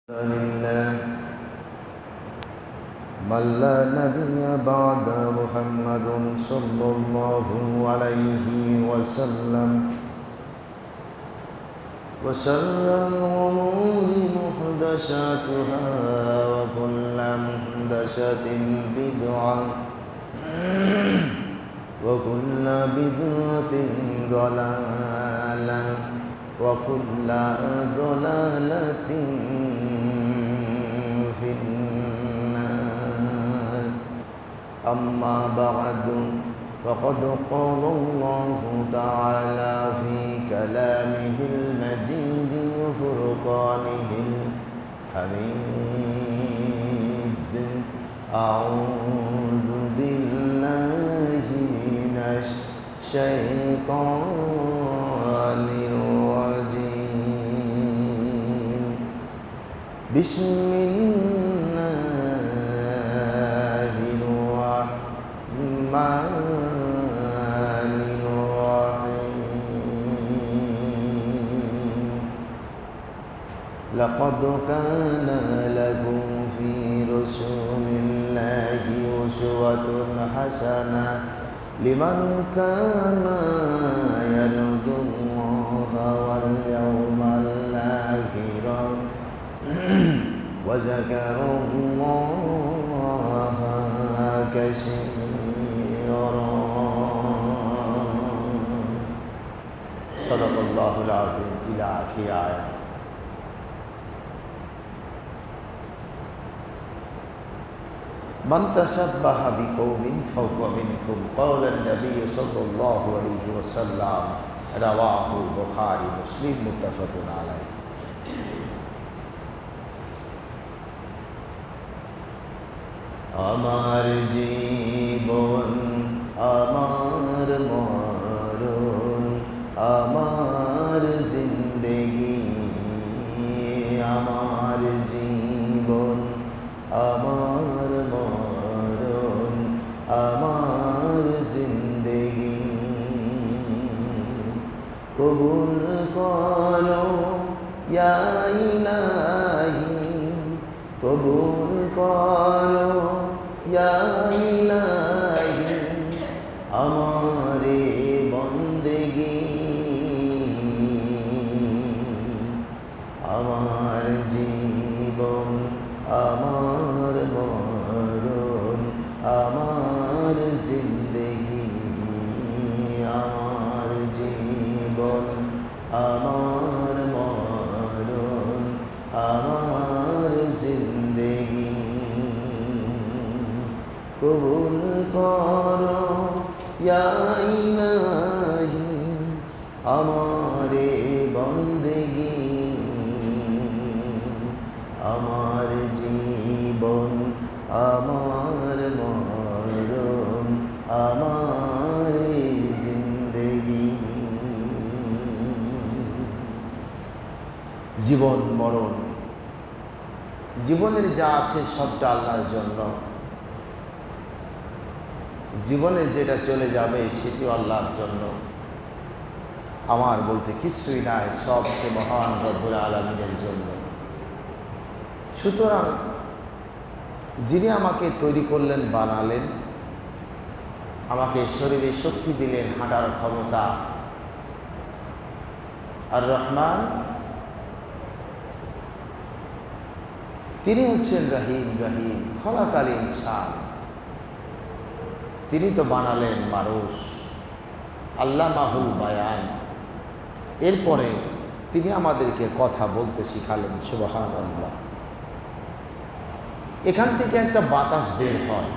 لله من لا نبي بعد محمد صلى الله عليه وسلم وشر الأمور محدثاتها وكل محدثة بدعة وكل بدعة ضلالة وكل ضلالة في النار أما بعد فقد قال الله تعالى في كلامه المجيد وفرقانه الحميد أعوذ بالله من الشيطان الرجيم بسم الله الرحمن الرحيم لقد كان لكم في رسول الله أسوة حسنة لمن كان يرجو الله واليوم الآخر وذكر الله كثيرا صدق الله العظيم إلى آخر آية من تشبه بقوم فهو منهم قال النبي صلى الله عليه وسلم رواه البخاري مسلم متفق عليه আমার জীবন আমার মরণ আমার জিন্দেগি আমার জীবন আমার মরণ আমার জিন্দেগি কবুল করো ইয়া ইলাহি কবুল করো ইয়া ইলাহি আমারে বন্দেগি আমার জীবন আমার মরণ আমার জিন্দেগি আমার জীবন আমার মরণ আমার জিন্দেগি কবুল করো ইয়া ইলাহি আমারে বন্দেগি আমার জীবন আমার মরণ আমার জিন্দেগি জীবন মরণ জীবনের যা আছে সবটা আল্লাহর জন্য জীবনে যেটা চলে যাবে সেটিও আল্লাহর জন্য আমার বলতে কিছুই নাই সব সে মহান রব্বুল আলামিনের জন্য সুতরাং যিনি আমাকে তৈরি করলেন বানালেন আমাকে শরীরে শক্তি দিলেন হাঁটার ক্ষমতা আর রহমান তিনি হচ্ছেন রহিম রহিম খলাকাল ইনসান তিনি তো বানালেন মানুষ আল্লামাহুল বায়ান এরপরে তিনি আমাদেরকে কথা বলতে শিখালেন সুবহানাল্লাহ এখান থেকে একটা বাতাস বের হয়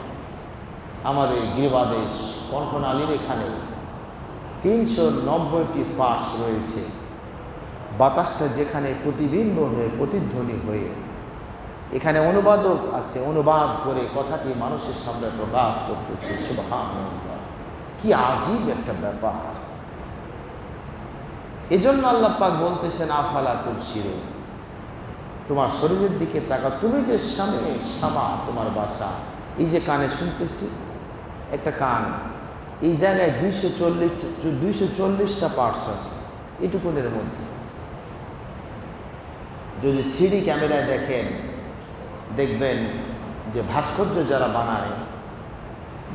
আমাদের গিরিবাদেশ কনকনালীর এখানে 390টি পার্টস রয়েছে বাতাসটা যেখানে প্রতিবিম্ব হয়ে প্রতিধ্বনি হয়ে এখানে অনুবাদক আছে অনুবাদ করে কথাটি মানুষের সামনে প্রকাশ করতেছে সুবহানাল্লাহ কি আজীব একটা ব্যাপার এজন্য আল্লাহ পাক বলতেছেন আফালা তুবসিরুন তোমার শরীরের দিকে তাকা তুমি যে সামনে সামা তোমার বাসা এই যে কানে শুনতেছি একটা কান এই জায়গায় 240টা পার্টস আছে এটুকুনের মধ্যে যদি 3D ক্যামেরায় দেখেন, দেখবেন যে ভাস্কর্য যারা বানায়,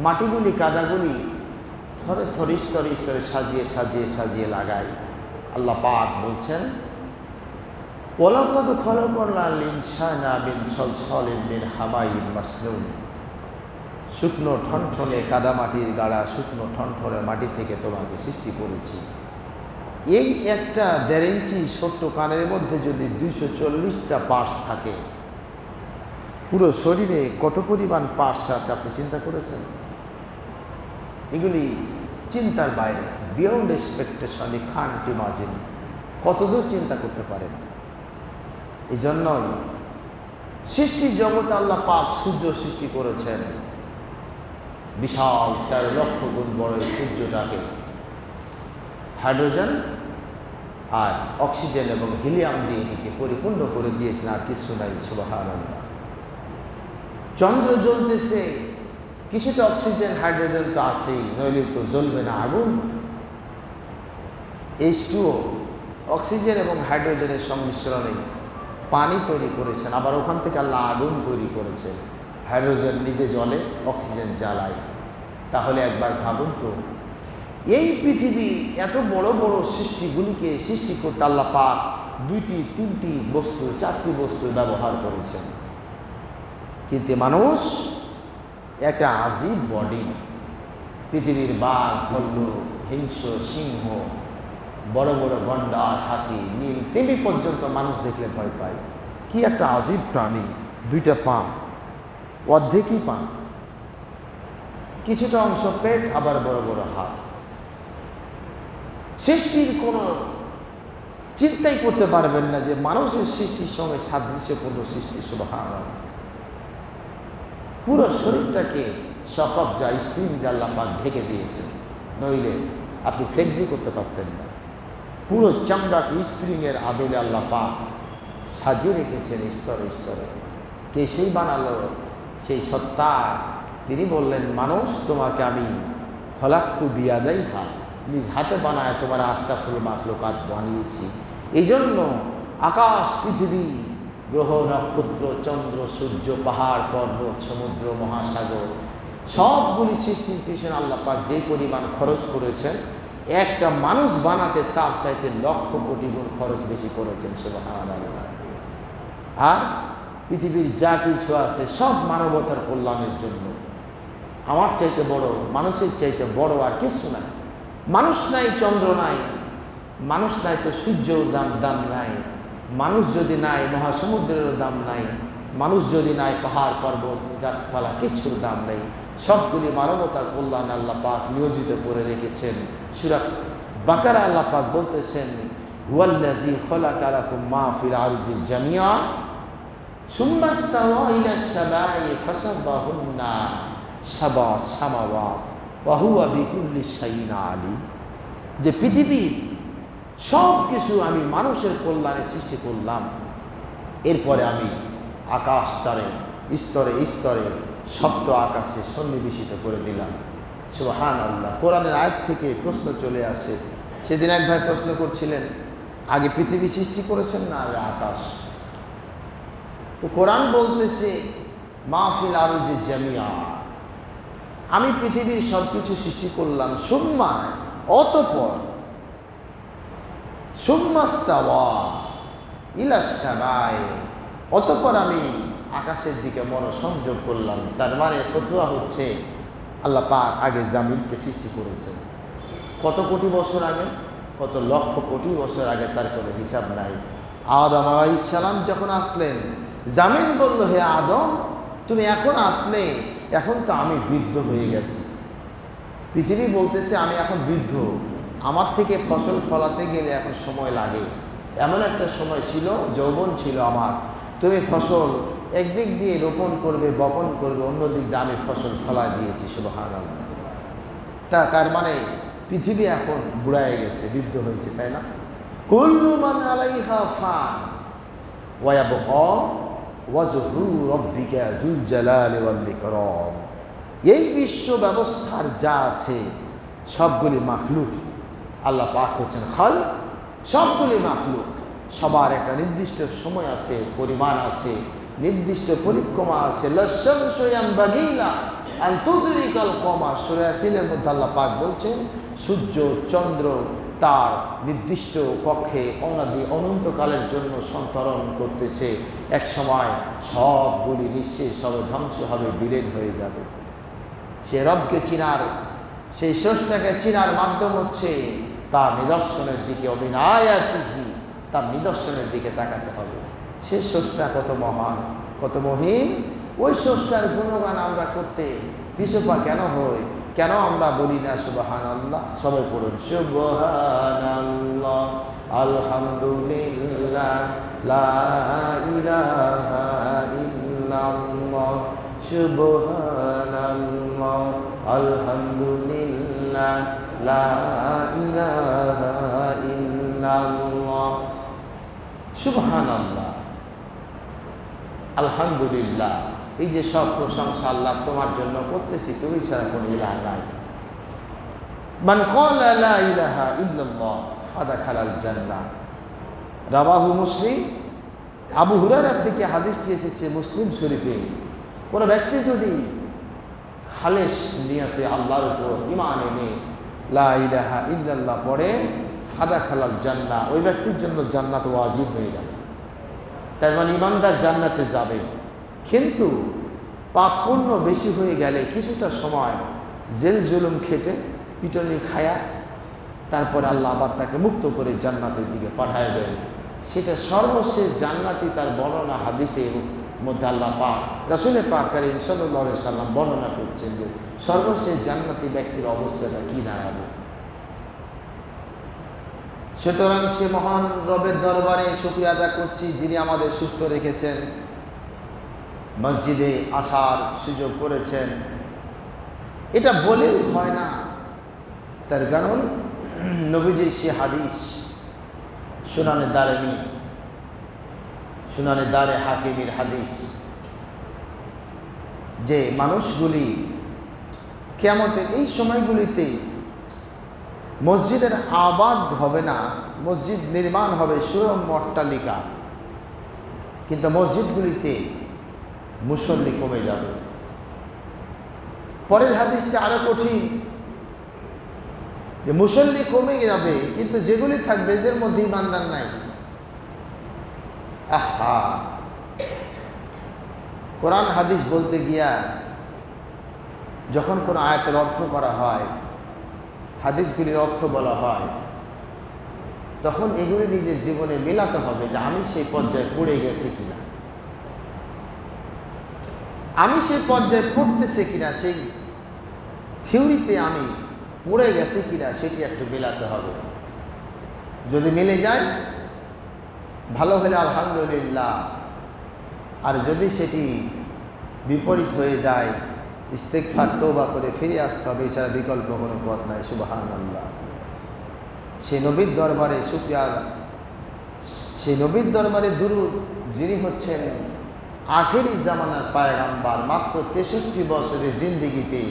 মাটিগুলি কাদাগুলি থরে থরে স্তরে স্তরে সাজিয়ে সাজিয়ে সাজিয়ে লাগায়। আল্লাহ পাক বলছেন, ওয়ালাকাদ খালাকনাল ইনসানা মিন সালসালিন মিন হামাইন মাসনুন, শুকনো ঠনঠনে কাদামাটির গাড়া, শুকনো ঠনঠনে মাটি থেকে তোমাকে সৃষ্টি করেছি। এই একটা 1.5 ইঞ্চি ছোট্ট কানের মধ্যে যদি 240টা পার্টস থাকে, পুরো শরীরে কত পরিমাণ পার্টস আছে আপনি চিন্তা করেছেন? এগুলি চিন্তার বাইরে, বিয়ন্ড এক্সপেকটেশন, ই কান্ট ইমাজিন। কতদূর চিন্তা করতে পারেন? এই জন্যই সৃষ্টি জগতে আল্লাহ পাক সূর্য সৃষ্টি করেছেন, বিশাল 13 লক্ষ গুণ বড় সূর্যটাকে হাইড্রোজেন আর অক্সিজেন এবং হিলিয়াম দিয়ে এটিকে পরিপূর্ণ করে দিয়েছেন, আর কিছু নাই। সুবহানাল্লাহ। চন্দ্র জ্বলতেছে, কিছুটা অক্সিজেন হাইড্রোজেন তো আছেই, নইলে তো জ্বলবে না আগুন। H2O, অক্সিজেন এবং হাইড্রোজেনের সংমিশ্রণে পানি তৈরি করেছেন, আবার ওখান থেকে আল্লাহ আগুন তৈরি করেছেন। হাইড্রোজেন নিজে জ্বলে, অক্সিজেন জ্বালায়। তাহলে একবার ভাবুন তো, এই পৃথিবীর এত বড় বড় সৃষ্টিগুলিকে সৃষ্টি করতে আল্লাহ পাক 2টি 3টি বস্তু 4টি বস্তু ব্যবহার করেছেন। কিন্তু মানুষ একটা আজীব বডি, পৃথিবীর বাঘ, ভাল্লুক, হিংস্র, সিংহ, বড় বড় গন্ডার, হাতি, নীল তিমি পর্যন্ত মানুষ দেখলে ভয় পায়। কি একটা আজীব প্রাণী! 2টা পা, অর্ধেকই পা, কিছুটা অংশ পেট, আবার বড় বড় হাত। সৃষ্টির কোনো চিন্তাই করতে পারবেন না যে মানুষের সৃষ্টির সঙ্গে সাদৃশ্যপূর্ণ সৃষ্টি। সুবহানাল্লাহ। পুরো শরীরটাকে সকবজা স্প্রিং আল্লাহ পাক ঢেকে দিয়েছেন, নইলে আপনি ফ্লেক্সি করতে পারতেন না। পুরো চামড়াকে স্প্রিংয়ের আদলে আল্লাহ পাক সাজিয়ে রেখেছেন স্তরে স্তরে। কে সেই বানালো? সেই সত্তা। তিনি বললেন, মানুষ তোমাকে আমি খলাক্তু বিয়াদাইহা, নিজ হাতে বানায় তোমার আশরাফুল মাখলুকাত বানিয়েছি। এই জন্য আকাশ, পৃথিবী, গ্রহ, নক্ষত্র, চন্দ্র, সূর্য, পাহাড়, পর্বত, সমুদ্র, মহাসাগর সবগুলি সৃষ্টির পিছনে আল্লাহ পাক যে পরিমাণ খরচ করেছেন, একটা মানুষ বানাতে তার চাইতে লক্ষ কোটি গুণ খরচ বেশি করেছেন। সুবহানাল্লাহ। আর পৃথিবীর যা কিছু আছে সব মানবতার কল্যাণের জন্য। আমার চাইতে বড়, মানুষের চাইতে বড় আর কিছু নাই। মানুষ নাই, চন্দ্র নাই, মানুষ নাই তো সূর্যের দাম নাই, মানুষ যদি নাই মহাসমুদ্রেরও দাম নাই, মানুষ যদি নাই পাহাড় পর্বত গাছপালা কিছুর দাম নেই। সবগুলি মানবতার কল্যাণ আল্লাহ পাক নিয়োজিত করে রেখেছেন। সূরা বাকারা আল্লাহ পাক বলতেছেন, ওয়াল্লাযী খালাকা লাকুম মা ফিল আরদি জামিআ সুম্মা ইসতাওয়া ইলাস সামাই ফাসাব্বাহুন্না সাবা সামাওয়াত ওয়া হুয়া বিকুল্লি শাইইন আলিম। যে পৃথিবীর সব কিছু আমি মানুষের কল্যাণে সৃষ্টি করলাম, এরপরে আমি আকাশ তারে স্তরে স্তরে সপ্ত আকাশে সন্নিবেশিত করে দিলাম। সুবহানাল্লাহ। কোরআনের আয়াত থেকে প্রশ্ন চলে আসে। সেদিন এক ভাই প্রশ্ন করছিলেন, আগে পৃথিবী সৃষ্টি করেছেন না আগে আকাশ? তো কোরআন বলতেছে, মাহফিল আরজি জামিয়া, আমি পৃথিবীর সব কিছু সৃষ্টি করলাম। সুম্মা, অতঃপর, সুম্মাস্তাওয়া ইলাস সামাই, অতঃপর আমি আকাশের দিকে মনোসংযোগ করলাম। তার মানে ফতোয়া হচ্ছে, আল্লাহ পাক আগে জামিনকে সৃষ্টি করেছেন। কত কোটি বছর আগে, কত লক্ষ কোটি বছর আগে, তার কোনো হিসাব নাই। আদম আলাইহিস সালাম যখন আসলেন, জামিন বলল, হে আদম, তুমি এখন আসলে, এখন তো আমি বৃদ্ধ হয়ে গেছি। পৃথিবী বলতেছে, আমি এখন বৃদ্ধ, আমার থেকে ফসল ফলাতে গেলে এখন সময় লাগে। এমন একটা সময় ছিল, যৌবন ছিল আমার, তুমি ফসল একদিক দিয়ে রোপণ করবে, বপন করবে, অন্য দিক দিয়ে আমি ফসল ফলায় দিয়েছি। সুবহানাল্লাহ। তার মানে পৃথিবী এখন বুড়ায় গেছে, বৃদ্ধ হয়েছে, তাই না? কুল্লু মান আলাইহা ফান ওয়া ইয়াবকা ওয়াজহু রাব্বিকা যুল জালালি ওয়াল ইকরাম। এই বিশ্ব ব্যবস্থার যা আছে সবগুলি মাখলুক। আল্লাহ পাক হচ্ছেন খাল, সবগুলি মাখলুক, সবার একটা নির্দিষ্ট সময় আছে, পরিমাণ আছে, নির্দিষ্ট পরিক্রমা আছে। লাশামসু ইয়ানবাগিলা আন তুদরিকাল কমার, সূরা ইয়াসিনের মধ্যে আল্লাহ পাক বলছেন সূর্য চন্দ্র তার নির্দিষ্ট কক্ষে অনন্তকালের জন্য সন্তরণ করতেছে। এক সময় সবগুলি নিঃশেষ হবে, ধ্বংস হবে, বিলীন হয়ে যাবে। সে রবকে চিনার, সেই স্রষ্টাকে চিনার মাধ্যম হচ্ছে তার নিদর্শনের দিকে, অবিনায়াতিহি, তার নিদর্শনের দিকে তাকাতে হবে। সে স্রষ্টা কত মহান, কত মহিম, ওই স্রষ্টার গুণগান আমরা করতে পিছপা কেন হই? কেন আমরা বলি না সুবহানাল্লাহ? সবাই পড়ুন সুবহানাল্লাহ, আলহামদুলিল্লাহ, লা ইলাহা ইল্লাল্লাহ, সুবহানাল্লাহ, আলহামদুলিল্লাহ, লা ইলাহা ইল্লাল্লাহ। সুবহানাল্লাহ, আলহামদুলিল্লাহ, এই যে সব প্রশংসা আল্লাহ তোমার জন্য করতেছি, তুমি ছাড়া কোনো ইলাহ নাই। মান ক্বালা লা ইলাহা ইল্লাল্লাহ ফাদাখালাল জান্নাহ, রাওয়াহু মুসলিম। আবু হুরায়রা থেকে হাদিসটি এসেছে মুসলিম শরীফে। কোনো ব্যক্তি যদি খালেস নিয়তে আল্লাহর উপর ঈমান এনে লা ইলাহা ইল্লাল্লাহ পড়ে, ফাদাখালাল জান্নাহ, ওই ব্যক্তির জন্য জান্নাত ওয়াজিব হয়ে যাবে। তার মানে ঈমানদার জান্নাতে যাবে। কিন্তু পাপ পুণ্য বেশি হয়ে গেলে কিছুটা সময় জেল জুলুম খেটে পিটনি খায়া তারপরে আল্লাহ আবার তাকে মুক্ত করে জান্নাতের দিকে পাঠাইবেন। সেটা সর্বশেষ জান্নাতি তার বর্ণনা হাদিসের মধ্যে আল্লাহ পাক, রাসূল পাক কারীম সাল্লাল্লাহু আলাইহি সাল্লাম বর্ণনা করছেন যে সর্বশেষ জান্নাতি ব্যক্তির অবস্থাটা কি দাঁড়াবে। সুতরাং সে মহান রবের দরবারে শুকরিয়া আদা করছি যিনি আমাদের সুস্থ রেখেছেন, মসজিদে আসার সুযোগ করেছেন। এটা বলেও হয় না, তার কারণ নবীজির সে হাদিস সুনানে দারেমি, সুনানে দারে হাকিমের হাদিস, যে মানুষগুলি কিয়ামতের এই সময়গুলিতে মসজিদের আবাদ হবে না, মসজিদ নির্মাণ হবে সুরম্য অট্টালিকা, কিন্তু মসজিদগুলিতে মুসল্লি কমে যাবে। পরের হাদিসটা আরো কঠিন, যে মুসল্লি কমে যাবে কিন্তু যেগুলি থাকবে এদের মধ্যে ঈমানদার নাই। আহা, কোরআন হাদিস বলতে গিয়া যখন কোনো আয়াতের অর্থ করা হয়, হাদিসগুলির অর্থ বলা হয়, তখন এগুলি নিজের জীবনে মেলাতে হবে যে আমি সেই পর্যায়ে পড়ে গেছি কিনা, আমি সেই পর্যায়ে পড়তেছে কিনা, সেই থিওরিতে আমি পড়ে গেছি কিনা সেটি একটু মেলাতে হবে। যদি মিলে যায় ভালো হলে আলহামদুলিল্লাহ, আর যদি সেটি বিপরীত হয়ে যায় ইস্তেগফার তওবা করে ফিরে আসতে হবে, এছাড়া বিকল্প কোনো পথ নাই। সুবহানাল্লাহ। সেই নবীর দরবারে শুকরিয়া, সেই নবীর দরবারে দুরূদ, যিনি হচ্ছেন আখেরি জামানার পয়গম্বর, মাত্র 63 বছরের জিন্দেগিতে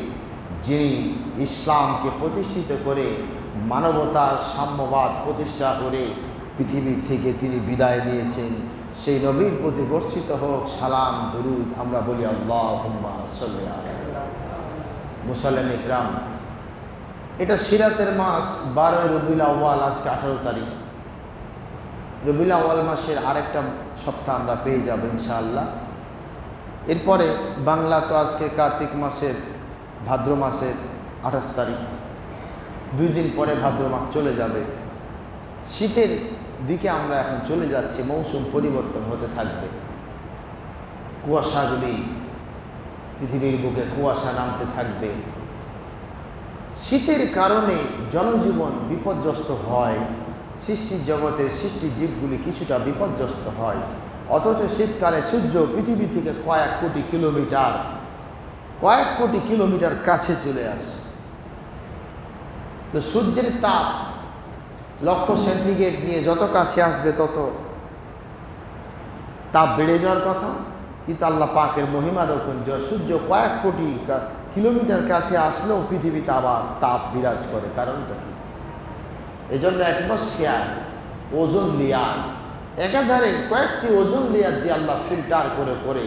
যিনি ইসলামকে প্রতিষ্ঠিত করে মানবতার সাম্যবাদ প্রতিষ্ঠা করে পৃথিবী থেকে তিনি বিদায় নিয়েছেন, সেই নবীর প্রতি বর্ষিত হোক সালাম দুরূদ। আমরা বলি আল্লাহুম্মা সাল্লি আলা মুসাল্লিন ইকরাম। এটা সিরাতের মাস 12 রবিউল আউয়াল, আজকে 18 তারিখ। রবিউল আউয়াল মাসের আরেকটা সপ্তাহ আমরা পেয়ে যাব ইনশাআল্লাহ। এরপরে বাংলা তো আজকে কার্তিক মাসের ভাদ্র মাসের 28 তারিখ, 2 দিন পরে ভাদ্র মাস চলে যাবে। শীতের দিকে আমরা এখন চলে যাচ্ছি, মৌসুম পরিবর্তন হতে থাকবে। কুয়াশাগুলি পৃথিবীর বুকে কুয়াশা নামতে থাকবে। শীতের কারণে জনজীবন বিপর্যস্ত হয়, সৃষ্টি জগতের সৃষ্টি জীবগুলি কিছুটা বিপর্যস্ত হয়। অথচ শীতকালে সূর্য পৃথিবী থেকে কয়েক কোটি কিলোমিটার কাছে চলে আসে। তো সূর্যের তাপ 100 সেন্টিগ্রেড নিয়ে যত কাছে আসবে তত তাপ বেড়ে যাওয়ার কথা, কিন্তু আল্লাহ পাকের মহিমা দেখুন, সূর্য কয়েক কোটি কিলোমিটার কাছে আসলেও পৃথিবীতে আবার তাপ বিরাজ করে। কারণটা কি? এজন্য অ্যাটমসফিয়ার, ওজোন লেয়ার একাধারে কয়েকটি ওজন লেয়ার দিয়ে আল্লাহ ফিল্টার করে করে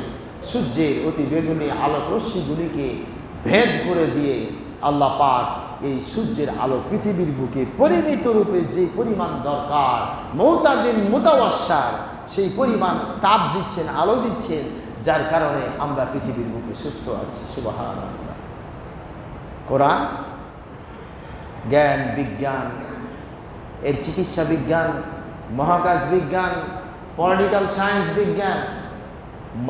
সূর্যের অতি বেগুনি আলোক রশ্মিগুলিকে ভেদ করে দিয়ে আল্লাহ পাক এই সূর্যের আলো পৃথিবীর বুকে পরিমিত রূপে যে পরিমাণ দরকার মুতাদিন মুতাওয়াস্সার সেই পরিমাণ তাপ দিচ্ছেন, আলো দিচ্ছেন, যার কারণে আমরা পৃথিবীর বুকে সুস্থ আছি। সুবহানাল্লাহ। কোরআন জ্ঞান বিজ্ঞান, এর চিকিৎসা বিজ্ঞান, মহাকাশ বিজ্ঞান, পলিটিক্যাল সায়েন্স বিজ্ঞান,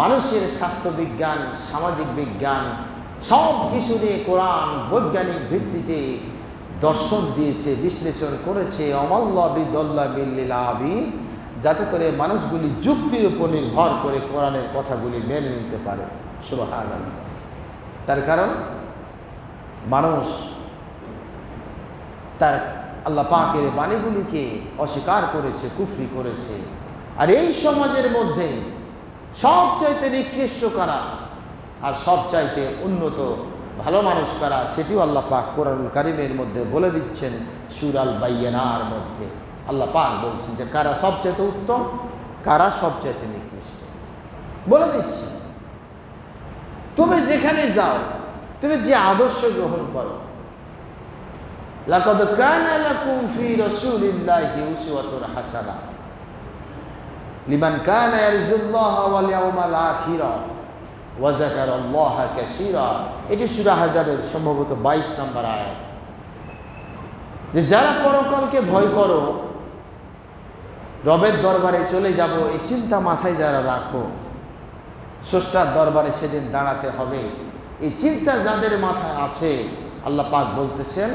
মানুষের স্বাস্থ্য বিজ্ঞান, সামাজিক বিজ্ঞান, সব কিছু নিয়ে কোরআন বৈজ্ঞানিক ভিত্তিতে দর্শন দিয়েছে, বিশ্লেষণ করেছে। অমাল্লা বিদল্লা বিল্লিল আবিদ, যাতে করে মানুষগুলি যুক্তির উপর নির্ভর করে কোরআনের কথাগুলি মেনে নিতে পারে। সুবহানাল্লাহ। তার কারণ মানুষ তার আল্লাহ পাকের বাণীগুলিকে অস্বীকার করেছে, কুফরি করেছে। আর এই সমাজের মধ্যে সবচাইতে নিকৃষ্ট কারা আর সবচাইতে উন্নত ভালো মানুষ কারা, সেটিও আল্লাহ পাক কোরআনুল কারীমের মধ্যে বলে দিচ্ছেন। সূরা আল বাইয়িনার মধ্যে আল্লাহ পাক বলছেন যে কারা সবচাইতে উত্তম, কারা সবচাইতে নিকৃষ্ট বলে দিচ্ছে। তুমি যেখানে যাও, তুমি যে আদর্শ গ্রহণ করো, লাকাদ কানা লাকুম ফি রাসূলিল্লাহি উসওয়াতুন হাসানাহ লিমান কানা ইয়ারজুল্লাহা ওয়াল ইয়াউমাল আখিরা ওয়া যাকারাল্লাহা কাসীরা। এটি সূরা হাজারের সম্ভবত 22 নম্বর আয়াত। যে যারা পরকালকে ভয় করো, রবের দরবারে চলে যাব, এই চিন্তা মাথায় যারা রাখো, স্রষ্টার দরবারে সেদিন দাঁড়াতে হবে, এই চিন্তা যাদের মাথায় আসে, আল্লাহ পাক বলতেছেন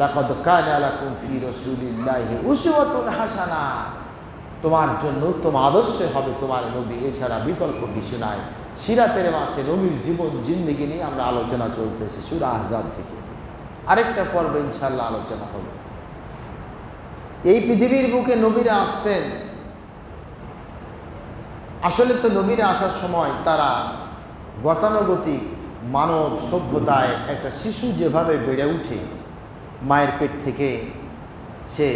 লাকাদ কানা লাকুম ফি রাসূলিল্লাহি উসওয়াতুন হাসানাহ, তোমার জন্য উত্তম আদর্শ হবে তোমার নবী, এছাড়া বিকল্প কিছু নাই। সিরাতের মাসে নবীর জীবন জিন্দেগি নিয়ে আমরা আলোচনা চলতেছি সূরা আহজাব থেকে। আরেকটা পর্ব ইনশাআল্লাহ আলোচনা হবে। এই পৃথিবীর বুকে নবীরা আসতেন। আসলে তো নবীরা আসার সময় তারা গতানুগতিক মানব সভ্যতায় একটা শিশু যেভাবে বেড়ে উঠে, মায়ের পেট থেকে সে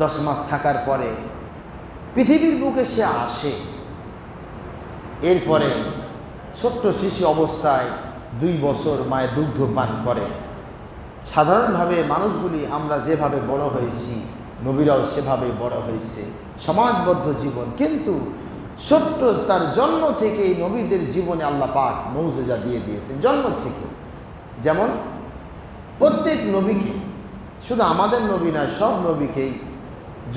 10 মাস থাকার পরে পৃথিবীর বুকে সে আসে, এরপরে ছোট্ট শিশু অবস্থায় 2 বছর মায়ের দুগ্ধ পান করে। সাধারণভাবে মানুষগুলি আমরা যেভাবে বড় হয়েছি, নবীরাও সেভাবে বড় হয়েছে, সমাজবদ্ধ জীবন। কিন্তু ছোট্ট তার জন্ম থেকেই নবীদের জীবনে আল্লাহ পাক মুজিজা দিয়ে দিয়েছেন জন্ম থেকে। যেমন প্রত্যেক নবীকে, শুধু আমাদের নবী না, সব নবীকেই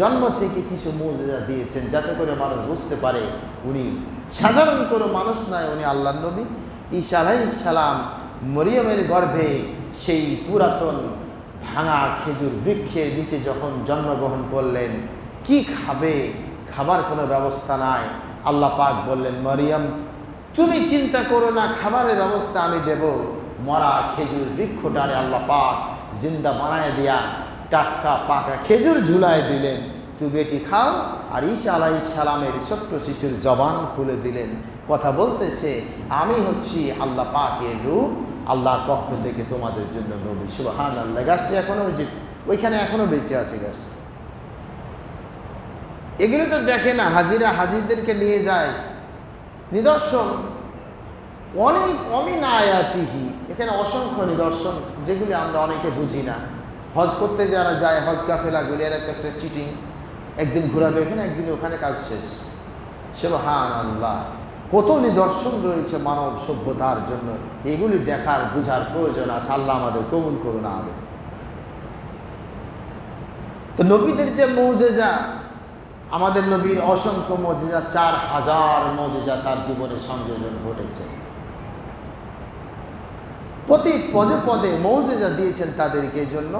জন্ম থেকে কিছু মুজিজা দিয়েছেন, যাতে করে মানুষ বুঝতে পারে উনি সাধারণ কোনো মানুষ নয়, উনি আল্লাহর নবী। ঈসা আলাইহিস সালাম মরিয়মের গর্ভে সেই পুরাতন ভাঙা খেজুর বৃক্ষের নিচে যখন জন্মগ্রহণ করলেন, কি খাবে, খাবার কোনো ব্যবস্থা নাই। আল্লাহ পাক বললেন, মরিয়ম তুমি চিন্তা করো না, খাবারের ব্যবস্থা আমি দেব। মরা খেজুর বৃক্ষটারে আল্লাহ পাক জিন্দা বানায় দিয়া টাটকা পাকা খেজুর ঝুলায় দিলেন, তুমি এটি খাও। আর ঈসা আলাইহিস সালামের ছোট্ট শিশুর জবান খুলে দিলেন, কথা বলতেছে আমি হচ্ছি আল্লাহ পাকের রূপ, আল্লাহর পক্ষ থেকে তোমাদের জন্য নবী। সুবহানাল্লাহ। গাছটি এখনো ওইখানে এখনো বেঁচে আছে গাছটি। এগুলো তো দেখে না, হাজিরা হাজিরদেরকে নিয়ে যায়। নিদর্শন অনেক, অমিন আয়াতিহি, এখানে অসংখ্য নিদর্শন যেগুলি আমরা অনেকে বুঝি না। হজ করতে যারা যায়, হজ কাফেলাগুলি এর একটা চিটিং, একদিন ঘোরাবে এখানে, একদিন ওখানে, কাজ শেষ। সুবহানাল্লাহ। কত নিদর্শন রয়েছে মানব সভ্যতার জন্য, এগুলি দেখার বুঝার প্রয়োজন আছে। আল্লাহ আমাদের কবুল করুন, আমিন। তো নবীদের যে মুজিজা, আমাদের নবীর অসংখ্য মুজিজা, 4000 মুজিজা তার জীবনে সংযোজন ঘটেছে। প্রতি পদে পদে মুজিজা দিয়েছেন তাদেরকে জন্য,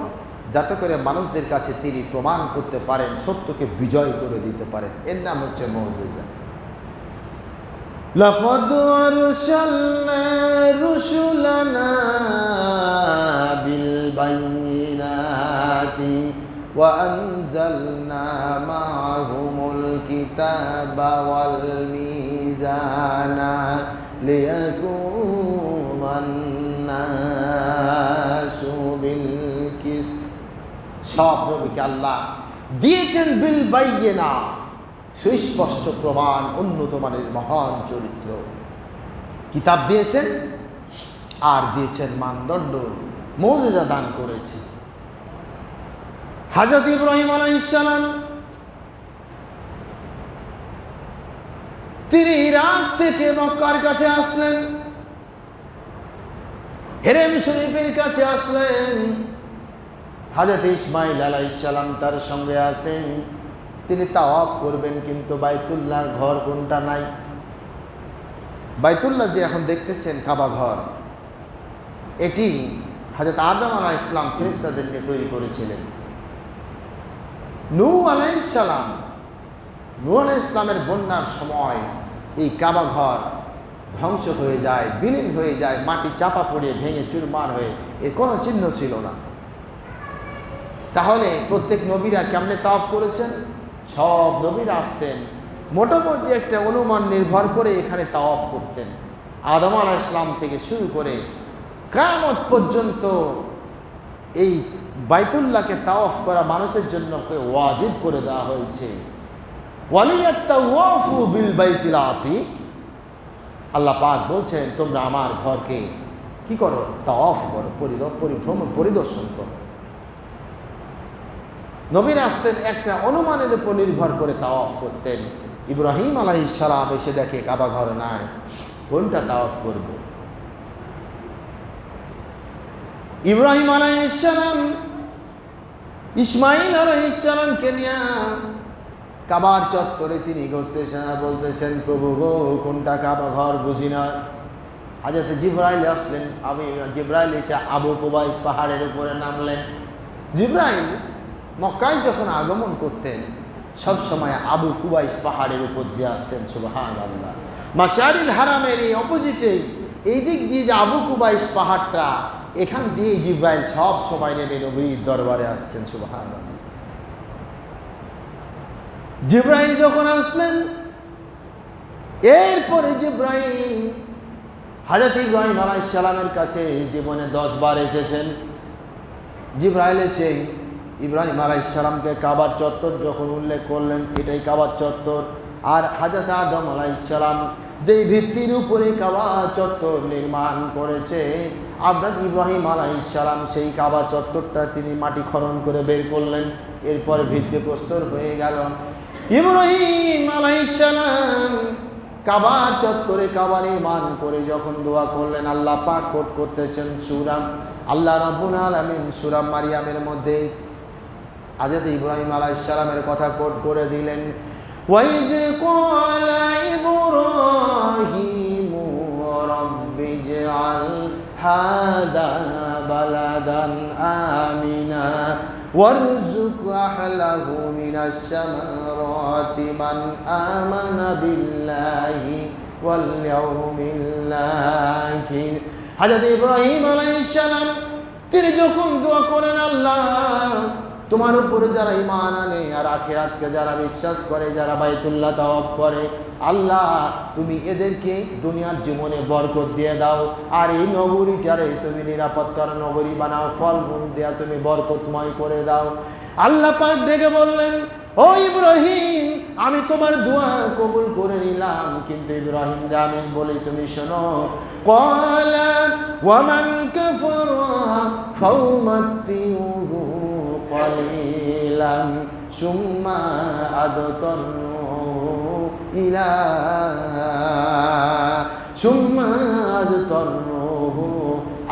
যাতে করে মানুষদের কাছে তিনি প্রমাণ করতে পারেন, সত্যকে বিজয় করে দিতে পারেন। এর নাম হচ্ছে মুজিজা। লাকাদ আরসালনা রুসুলানা বিল বাইয়িনাতি ওয়া আনজালনা মা'হুমুল কিতাবা ওয়াল মিজানা লিয়াকুমান নাসু বিল কিসত। সব নবীকে আল্লাহ দিয়েছেন বিল বাইয়িনা, সুস্পষ্ট প্রমাণ, উন্নত মানের মহান চরিত্র। কিতাব দিয়েছেন আর দিয়েছেন মানদণ্ড, মৌজেজা দান করেছে। হযরত ইব্রাহিম আলাইহিস সালাম তিনি ইরাক থেকে মক্কার কাছে আসলেন, হেরেম শরীফের কাছে আসলেন। হযরত ইসমাঈল আলাইহিস সালাম তার সঙ্গে আছেন। তিনি তাওয়াফ করবেন, কিন্তু বাইতুল্লাহর ঘর কোনটা নাই। বাইতুল্লাহ যে এখন দেখতেছেন কাবা ঘর, এটি হযরত আদম আলাইহিস সালাম ফেরেশতাদের নিয়ে তৈরি করেছিলেন। নূহ আলাইহিস সালাম, নূহ আলাইহিস সালামের বন্যার সময় এই কাবা ঘর ধ্বংস হয়ে যায়, বিলীন হয়ে যায়, মাটি চাপা পড়ে ভেঙে চুরমার হয়ে, এর কোনো চিহ্ন ছিল না। তাহলে প্রত্যেক নবীরা কেমনে তাওয়াফ করেছেন? সব নবীরা আসতেন, মোটামুটি একটা অনুমান নির্ভর করে এখানে তাওয়াফ করতেন। আদম আলাইহিস সালাম থেকে শুরু করে কিয়ামত পর্যন্ত এই বাইতুল্লাহকে তাওয়াফ করা মানুষের জন্য ওয়াজিব করে দেওয়া হয়েছে। ওয়ালিয়াত্তাওয়াফু বিল বাইতিল আতিক, আল্লাহ পাক বলছেন তোমরা আমার ঘরকে কি করো? তাওয়াফ করো, পরিভ্রমণ পরিদর্শন করো। নবীরা আসতেন একটা অনুমানের উপর নির্ভর করে তাওয়াফ করতেন। ইব্রাহিম আলাইহিস সালাম এসে দেখে কাবা ঘর নাই, কোনটা তাওয়াফ করব? ইব্রাহিম আলাইহিস সালাম ইসমাঈল আলাইহিস সালামকে নিয়ে কাবার চত্বরে তিনি ঘুরতেছেন আর বলতেছেন, প্রভু গো, কোনটা কাবা ঘর বুঝি না। হযরত জিবরাইল আসলেন। জিবরাইল এসে আবু কুবাইস পাহাড়ের উপরে নামলেন। জিবরাইল মক্কায় যখন আগমন করতেন সব সময় আবু কুবাইস পাহাড়ের উপর দিয়ে আসতেন। সুবহানাল্লাহ। মাশআরিল হারামের এই অপোজিটে এই দিক দিয়ে যে আবু কুবাইস পাহাড়টা, এখান দিয়ে জিবরাইল সব সময় নেমে নবীর দরবারে আসতেন। সুবহানাল্লাহ। জিবরাইল যখন আসলেন, এরপরে জিবরাইল হযরত ইব্রাহিম আলাইহিস সালামের কাছে জীবনে 10 বার এসেছেন। জিবরাইল এসে ইব্রাহিম আলাইহিস সালামকে কাবার চত্বর যখন উল্লেখ করলেন, এটাই কাবার চত্বর। আর হযরত আদম আলাইহিস সালাম যেই ভিত্তির উপরে কাবা চত্বর নির্মাণ করেছে, হযরত ইব্রাহিম আলাইহিস সালাম সেই কাবা চত্বরটা তিনি মাটি খনন করে বের করলেন। এরপর ভিত্তিপ্রস্তর হয়ে গেল। ইব্রাহিম আলাইহিস সালাম কাবা চত্বরে কাবা নির্মাণ করে যখন দোয়া করলেন, আল্লাহ পাক কোট করতেছেন সূরা আল্লাহ রাব্বুল আলামিন সূরা মারিয়ামের মধ্যে হযরত ইব্রাহিম আলাইহিস সালামের কথা কোট করে দিলেন। ওয়াইদ ক্বালা ইব্রাহিমু রাব্বিজআল হাদা বালাদান আমিনা ওয়ারযুক আহলাহু মিনাশ সামারাতি মান আমানা বিল্লাহি ওয়াল ইয়াউমিল আখির। হযরত ইব্রাহিম আলাইহিস সালাম তিনি যখন দোয়া করেন, আল্লাহ তোমার উপরে যারা ঈমান আনে আর আখিরাতকে যারা বিশ্বাস করে, যারা বাইতুল্লাহ তাওয়াফ করে, আল্লাহ তুমি এদেরকে দুনিয়ার জীবনে বরকত দিয়ে দাও, আর এই নগরীটারে তুমি নিরাপত্তার নগরী বানাও, ফলমূল দেয়া তুমি বরকতময় করে দাও। আল্লাহ পাক ডেকে বললেন, ও ইব্রাহিম, আমি তোমার দোয়া কবুল করে নিলাম, কিন্তু ইব্রাহিম রে আমি বলি তুমি শোনো। ক্বালা ওয়া মান কাফারা ফাউমাত্তিউহু قليلا ثم أضطره إلى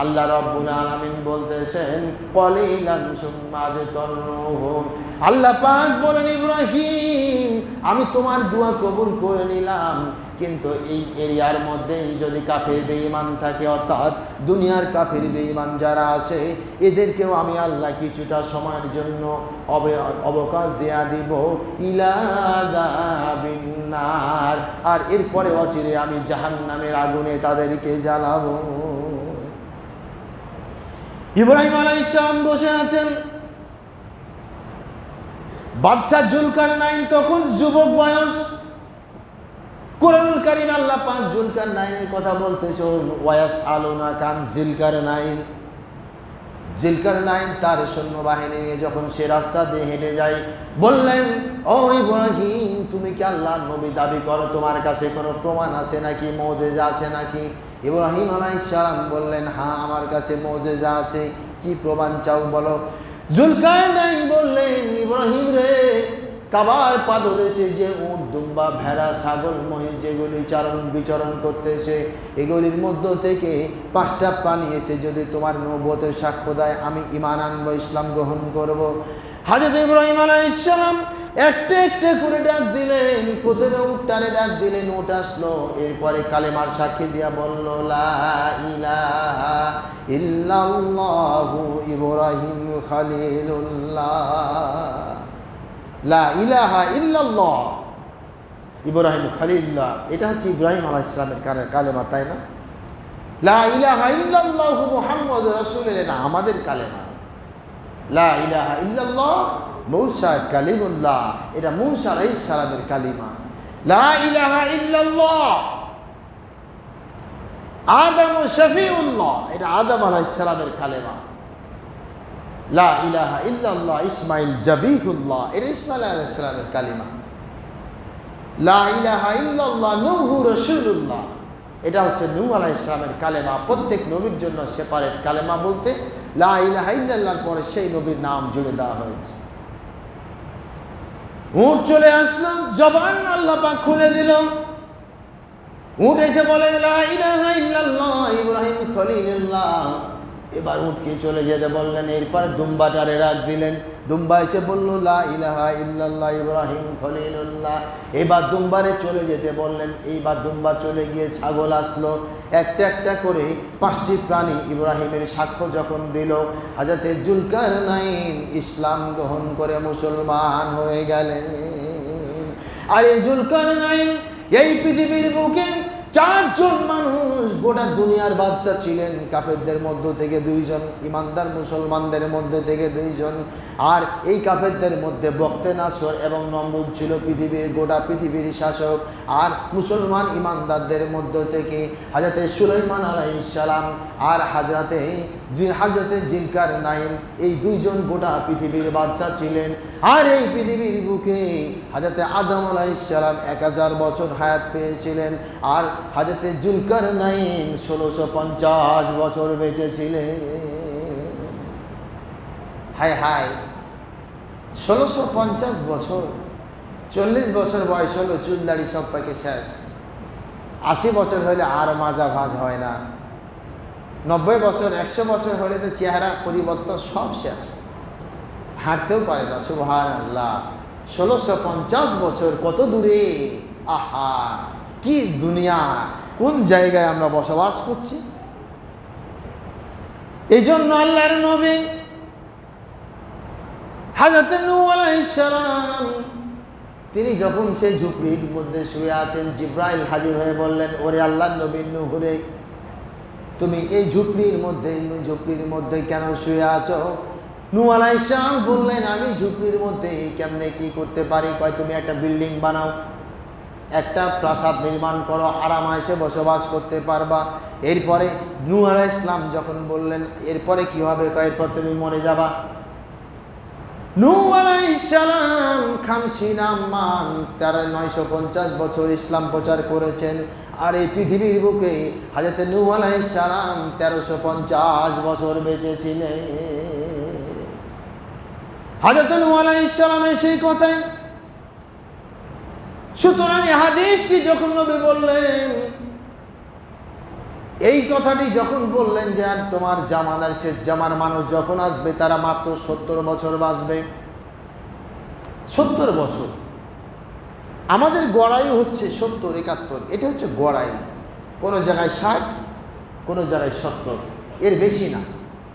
আল্লাহ রাব্বুল আলামিন বলতেছেন কলিলান সুম্মা আজতারুহু। আল্লাহ পাক বলেন, ইব্রাহিম আমি তোমার দোয়া কবুল করে নিলাম, কিন্তু এই এরিয়ার মধ্যেই যদি কাফির বেঈমান থাকে, অর্থাৎ দুনিয়ার কাফির বেঈমান যারা আছে, এদেরকেও আমি আল্লাহ কিছুটা সময়ের জন্য অবকাশ দেয়া দিব। ইলা যাবিন নার, আর এরপরে অচিরে আমি জাহান্নামের আগুনে তাদেরকে জ্বালাবো। ইব্রাহিম আলাইহিস সালাম বসে আছেন। বাদশা জুলকারনাইন তখন যুবক বয়স। কুরআনুল কারীম আল্লাহ পাক জুলকারনাইনের কথা বলতেছে, ওয়াস আলুনা কান জিলকারনাইন। জিলকারনাইন তার সৈন্যবাহিনী নিয়ে যখন সে রাস্তা দিয়ে হেঁটে যায়, বললেন, ও ইব্রাহিম, তুমি কি আল্লাহর নবী দাবি করো? তোমার কাছে কোনো প্রমাণ আছে নাকি, মুজিজা আছে নাকি? ইব্রাহিম আলাইহিস সালাম বললেন, হ্যাঁ, আমার কাছে মুজিজা আছে। কি প্রমাণ চাও বলো? জুলকারনাইন বললেন, ইব্রাহিম রে, কাবার পাদদেশে যে উট, দুম্বা, ভেড়া, ছাগল, মহিষ যেগুলি বিচরণ করতেছে, এগুলির মধ্য থেকে 5টা প্রাণী এসে যদি তোমার নবুয়তের সাক্ষ্য দেয়, আমি ঈমান আনবো, ইসলাম গ্রহণ করব। হযরত ইব্রাহিম আলাইহিস সালাম একটা একটা করে ডাক দিলেন। প্রথমে উটটারে ডাক দিলেন, উট আসলো। এরপরে কালেমার সাক্ষী দিয়া বলল, লা ইলাহা ইল্লাল্লাহু ইব্রাহিম খলিলুল্লাহ। লা ইলাহা ইল্লাল্লাহ ইব্রাহিম খলিলুল্লাহ, এটা হচ্ছে ইব্রাহিম আলাইহিস সালামের কালেমা, তাই না? লা ইলাহা ইল্লাল্লাহু মুহাম্মাদুর রাসূলুল্লাহ, এটা আমাদের কালেমা। লা ইলাহা ইল্লাল্লাহ মূসা কালিমুল্লাহ, এটা মূসা আলাইহিস সালামের কালিমা। লা ইলাহা ইল্লাল্লাহ আদম শফিউল্লাহ, এটা আদম আলাইহিস সালামের কালেমা। লা ইলাহা ইল্লাল্লাহ ইসমাইল জাবিহুল্লাহ, এটা ইসমাইল আলাইহিস সালামের কালিমা। লা ইলাহা ইল্লাল্লাহ নূহু রাসূলুল্লাহ, এটা হচ্ছে নূহ আলাইহিস সালামের কালেমা। প্রত্যেক নবীর জন্য সেপারেট কালেমা বলতে লা ইলাহা ইল্লাল্লাহর পরে সেই নবীর নাম জুড়ে দেওয়া হয়েছে। উট চলে আসলো, জবান আল্লাহ পাক খুলে দিল। উট এসে বলে, লা ইলাহা ইল্লাল্লাহ ইব্রাহিম খলিলুল্লাহ। এবার উটকে চলে যেতে বললেন। এরপর দুম্বাটারে রাখ দিলেন। দুম্বা এসে বলল, লা ইলাহা ইল্লাল্লাহ ইব্রাহিম খলিলুল্লাহ। এবার দুম্বারে চলে যেতে বললেন। এইবার দুম্বা চলে গিয়ে ছাগল আসলো। একটা একটা করে 5টি প্রাণী ইব্রাহিমের সাক্ষ্য যখন দিল, হযরত জুলকারনাইন ইসলাম গ্রহণ করে মুসলমান হয়ে গেলেন। আর এই জুলকারনাইন এই পৃথিবীর বুকে 4 জন মানুষ, গোটা দুনিয়ার বাদশা ছিলেন। কাফেরদের মধ্য থেকে 2 জন, ইমানদার মুসলমানদের মধ্যে থেকে 2 জন। আর এই কাফেরদের মধ্যে বক্তে নাসর এবং নমরুদ ছিল গোটা পৃথিবীর শাসক। আর মুসলমান ইমানদারদের মধ্য থেকে হযরত সুলাইমান আলাইহিস সালাম আর হযরতে জিলকারনাইন, এই 2 জন গোটা পৃথিবীর বাদশা ছিলেন। আর এই পৃথিবীর বুকে হযরত আদম আলাইহিস সালাম 1000 বছর হায়াত পেয়েছিলেন। আর হযরত জুলকারনাইন 1650 বছর বেঁচে ছিলেন। হায় হায়, 1650 বছর, 40 বছর বয়স হলো, চুল দাড়ি সব পাকে শেষ। 80 বছর হলে আর মাজা ভাজ হয় না। 90 বছর, 100 বছর হলে তো চেহারা পরিবর্তন সব শেষ, হাঁটতেও পারে না। সুবহানাল্লাহ, 1650 বছর কত দূরে! আহা, কি দুনিয়া, কোন জায়গায় আমরা বসবাস করছি! এই জন্য আল্লাহর নবী হযরত নূহ আলাইহিস সালাম, তিনি যখন সেই ঝুপড়ির মধ্যে শুয়ে আছেন, জিবরাইল হাজির হয়ে বললেন, ওরে আল্লাহর নবী নূহ রে, তুমি এই ঝুপড়ির মধ্যে কেন শুয়ে আছো? নূহ আলাইহিস সালাম বললেন, আমি ঝুপড়ির মধ্যে কেমনে কি করতে পারি? কয়, তুমি একটা বিল্ডিং বানাও, একটা প্রাসাদ নির্মাণ করো, আরামায়েশে বসবাস করতে পারবা। এরপরে নূহ আলাইহিস সালাম যখন বললেন, এরপরে কি হবে? কয়, এরপর তুমি মরে যাবা। নূহ আলাইহিস সালাম খামসিনামান, তারা 950 বছর ইসলাম প্রচার করেছেন। আর এই পৃথিবীর বুকে হযরত নূহ আলাইহিস সালাম 1350 বছর বেঁচে ছিলেন। হযরত নূহ আলাইহিস সালামের সেই কথাই, সুতরাং এই হাদিসটি যখন নবী বললেন, এই কথাটি যখন বললেন যে তোমার জামানার শেষ জামার মানুষ যখন আসবে, তারা মাত্র 70 বছর বাঁচবে। 70 বছর, আমাদের গড়াই হচ্ছে 70, 71, এটা হচ্ছে গড়াই। কোনো জায়গায় 60, কোনো জায়গায় 70, এর বেশি না।